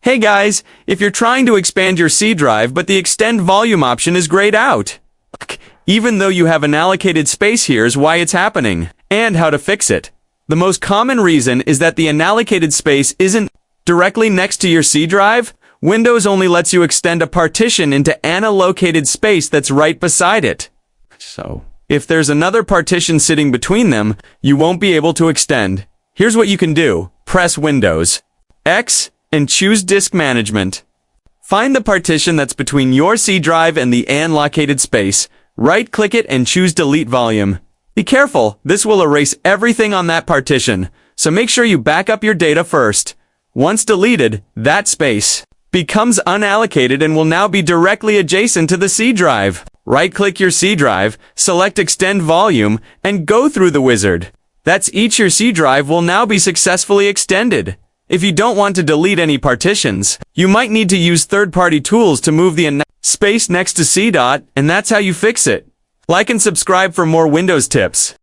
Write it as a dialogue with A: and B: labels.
A: Hey guys, if you're trying to expand your C drive but the extend volume option is grayed out. Even though you have unallocated space, here's why it's happening, and how to fix it. The most common reason is that the unallocated space isn't directly next to your C drive. Windows only lets you extend a partition into unallocated space that's right beside it. So, if there's another partition sitting between them, you won't be able to extend. Here's what you can do. Press Windows X and choose Disk Management. Find the partition that's between your C drive and the unallocated space. Right-click it and choose Delete Volume. Be careful, this will erase everything on that partition, so make sure you back up your data first. Once deleted, that space becomes unallocated and will now be directly adjacent to the C drive. Right-click your C drive, select Extend Volume, and go through the wizard. That's your C drive will now be successfully extended. If you don't want to delete any partitions, you might need to use third-party tools to move the space next to C dot, and that's how you fix it. Like and subscribe for more Windows tips.